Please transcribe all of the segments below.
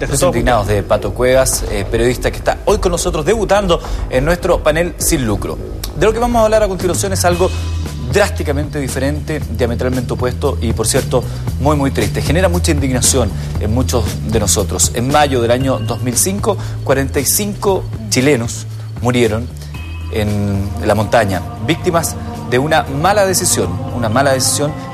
Los indignados de Pato Cuevas, periodista que está hoy con nosotros debutando en nuestro panel Sin Lucro. De lo que vamos a hablar a continuación es algo drásticamente diferente, diametralmente opuesto y, por cierto, muy triste. Genera mucha indignación en muchos de nosotros. En mayo del año 2005, 45 chilenos murieron en la montaña, víctimas de una mala decisión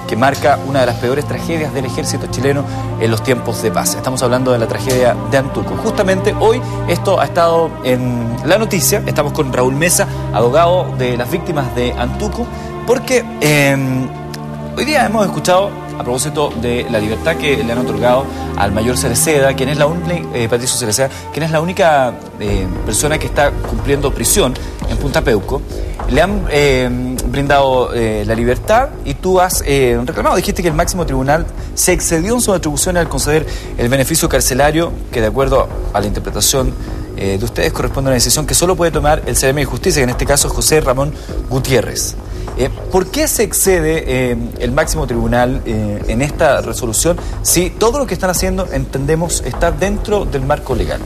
que marca una de las peores tragedias del ejército chileno en los tiempos de paz. Estamos hablando de la tragedia de Antuco. Justamente hoy esto ha estado en la noticia. Estamos con Raúl Mesa, abogado de las víctimas de Antuco, porque hoy día hemos escuchado, a propósito de la libertad que le han otorgado al mayor Cereceda, quien es la única, Patricio Cereceda, quien es la única persona que está cumpliendo prisión en Punta Peuco. Le han brindado la libertad y tú has reclamado, dijiste que el máximo tribunal se excedió en sus atribuciones al conceder el beneficio carcelario, que de acuerdo a la interpretación de ustedes corresponde a una decisión que solo puede tomar el CRM de Justicia, que en este caso es José Ramón Gutiérrez. ¿Por qué se excede el máximo tribunal en esta resolución si todo lo que están haciendo, entendemos, está dentro del marco legal?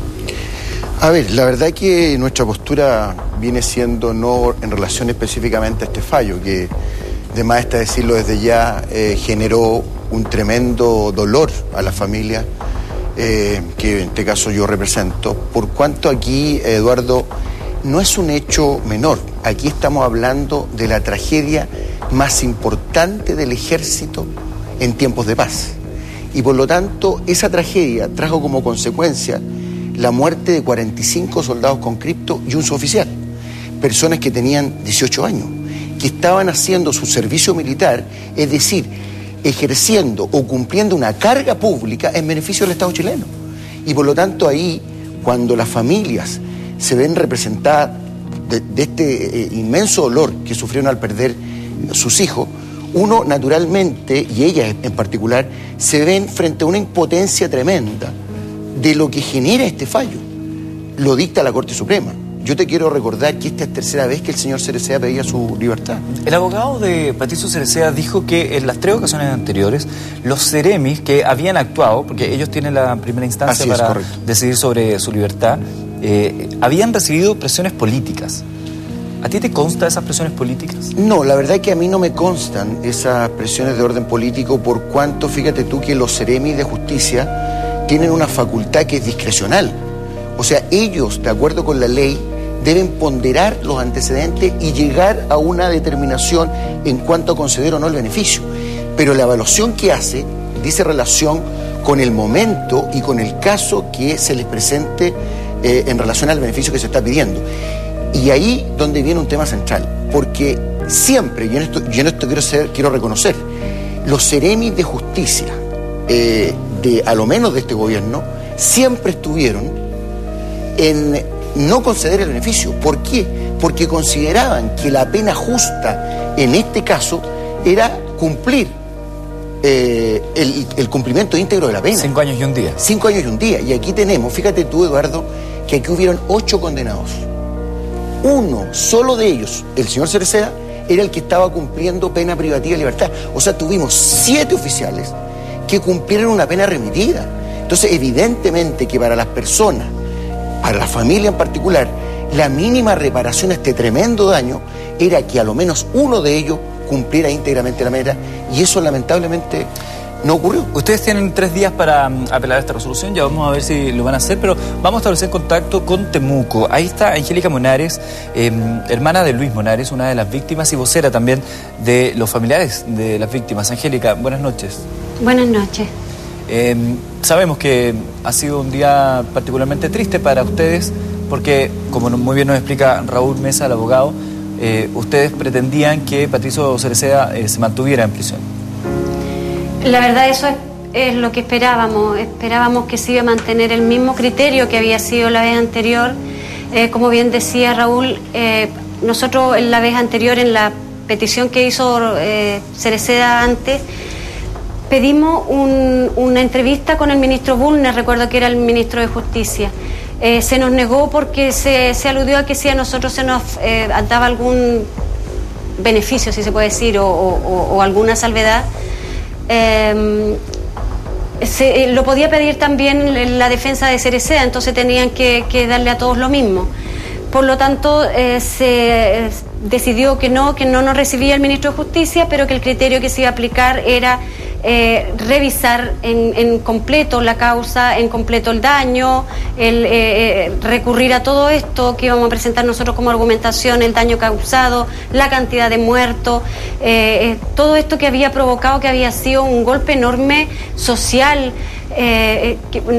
A ver, la verdad es que nuestra postura viene siendo no en relación específicamente a este fallo, que de más está decirlo desde ya, generó un tremendo dolor a la familia, que en este caso yo represento, por cuanto aquí, Eduardo, no es un hecho menor. Aquí estamos hablando de la tragedia más importante del ejército en tiempos de paz. Y por lo tanto, esa tragedia trajo como consecuencia la muerte de 45 soldados con cripto y un suboficial. Personas que tenían 18 años, que estaban haciendo su servicio militar, es decir, ejerciendo o cumpliendo una carga pública en beneficio del Estado chileno. Y por lo tanto ahí, cuando las familias se ven representadas de este inmenso dolor que sufrieron al perder sus hijos, uno naturalmente, y ellas en particular, se ven frente a una impotencia tremenda de lo que genera este fallo. Lo dicta la Corte Suprema. Yo te quiero recordar que esta es tercera vez que el señor Cereceda pedía su libertad. El abogado de Patricio Cereceda dijo que en las 3 ocasiones anteriores, los seremis que habían actuado, porque ellos tienen la primera instancia para decidir sobre su libertad, habían recibido presiones políticas. ¿A ti te consta esas presiones políticas? No, la verdad es que a mí no me constan esas presiones de orden político, por cuanto, fíjate tú, que los seremis de justicia tienen una facultad que es discrecional. O sea, ellos, de acuerdo con la ley, deben ponderar los antecedentes y llegar a una determinación en cuanto a conceder o no el beneficio. Pero la evaluación que hace dice relación con el momento y con el caso que se les presente en relación al beneficio que se está pidiendo. Y ahí donde viene un tema central, porque siempre, y en esto quiero reconocer, los seremis de justicia, a lo menos de este gobierno, siempre estuvieron en no conceder el beneficio. ¿Por qué? Porque consideraban que la pena justa en este caso era cumplir el cumplimiento íntegro de la pena. 5 años y un día. 5 años y un día. Y aquí tenemos, fíjate tú, Eduardo, que aquí hubieron 8 condenados. Uno solo de ellos, el señor Cereceda, era el que estaba cumpliendo pena privativa de libertad. O sea, tuvimos 7 oficiales que cumplieron una pena remitida. Entonces, evidentemente que para las personas, para la familia en particular, la mínima reparación a este tremendo daño era que a lo menos uno de ellos cumpliera íntegramente la meta, y eso lamentablemente no ocurrió. Ustedes tienen 3 días para apelar a esta resolución, ya vamos a ver si lo van a hacer, pero vamos a establecer contacto con Temuco. Ahí está Angélica Monares, hermana de Luis Monares, una de las víctimas y vocera también de los familiares de las víctimas. Angélica, buenas noches. Buenas noches. Sabemos que ha sido un día particularmente triste para ustedes, porque, como muy bien nos explica Raúl Mesa, el abogado, ustedes pretendían que Patricio Cereceda se mantuviera en prisión. La verdad, eso es lo que esperábamos. Esperábamos que se iba a mantener el mismo criterio que había sido la vez anterior. Como bien decía Raúl, nosotros en la vez anterior, en la petición que hizo Cereceda antes, pedimos una entrevista con el ministro Bulnes, recuerdo que era el ministro de Justicia. Se nos negó porque se aludió a que si a nosotros se nos daba algún beneficio, si se puede decir, o alguna salvedad, lo podía pedir también la defensa de Cereceda, entonces tenían que darle a todos lo mismo. Por lo tanto, se decidió que no nos recibía el ministro de Justicia, pero que el criterio que se iba a aplicar era revisar en completo la causa, en completo el daño, recurrir a todo esto que íbamos a presentar nosotros como argumentación, el daño causado, la cantidad de muertos, todo esto que había provocado, que había sido un golpe enorme social,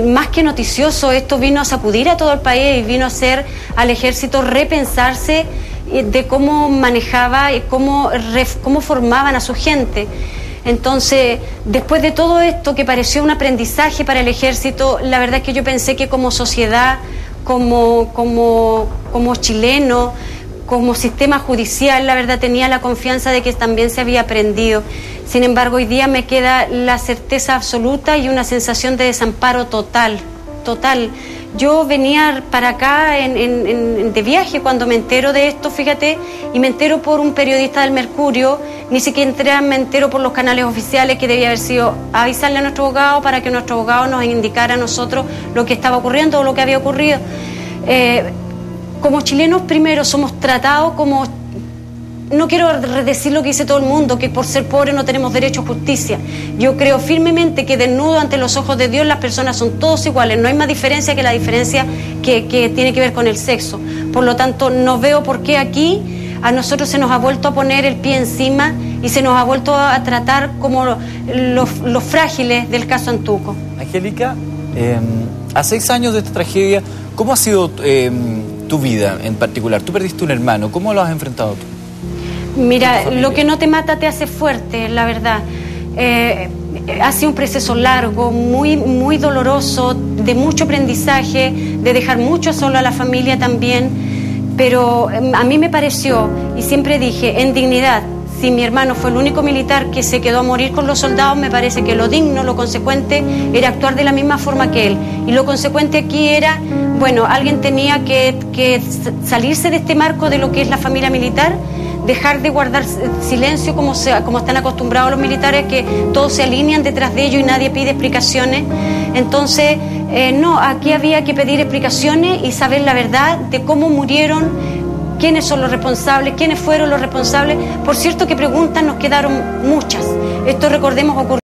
más que noticioso. Esto vino a sacudir a todo el país y vino a hacer al ejército repensarse de cómo manejaba y cómo formaban a su gente. Entonces, después de todo esto que pareció un aprendizaje para el ejército, la verdad es que yo pensé que como sociedad, como chileno, como sistema judicial, la verdad tenía la confianza de que también se había aprendido. Sin embargo, hoy día me queda la certeza absoluta y una sensación de desamparo total. Yo venía para acá de viaje cuando me entero de esto, fíjate, y me entero por un periodista del Mercurio, ni siquiera me entero por los canales oficiales, que debía haber sido avisarle a nuestro abogado para que nuestro abogado nos indicara a nosotros lo que estaba ocurriendo o lo que había ocurrido. Como chilenos, primero, somos tratados como... No quiero decir lo que dice todo el mundo, que por ser pobres no tenemos derecho a justicia. Yo creo firmemente que desnudo ante los ojos de Dios las personas son todos iguales. No hay más diferencia que la diferencia que tiene que ver con el sexo. Por lo tanto, no veo por qué aquí a nosotros se nos ha vuelto a poner el pie encima y se nos ha vuelto a tratar como los frágiles del caso Antuco. Angélica, a 6 años de esta tragedia, ¿cómo ha sido tu vida en particular? Tú perdiste un hermano, ¿cómo lo has enfrentado tú? Mira, lo que no te mata te hace fuerte, la verdad. Ha sido un proceso largo, muy doloroso, de mucho aprendizaje, de dejar mucho solo a la familia también, pero a mí me pareció, y siempre dije, en dignidad, si mi hermano fue el único militar que se quedó a morir con los soldados, me parece que lo digno, lo consecuente, era actuar de la misma forma que él. Y lo consecuente aquí era, bueno, alguien tenía que salirse de este marco de lo que es la familia militar, dejar de guardar silencio como están acostumbrados los militares, que todos se alinean detrás de ellos y nadie pide explicaciones. Entonces, no, aquí había que pedir explicaciones y saber la verdad de cómo murieron, quiénes son los responsables, quiénes fueron los responsables. Por cierto que preguntas nos quedaron muchas. Esto, recordemos, ocurrió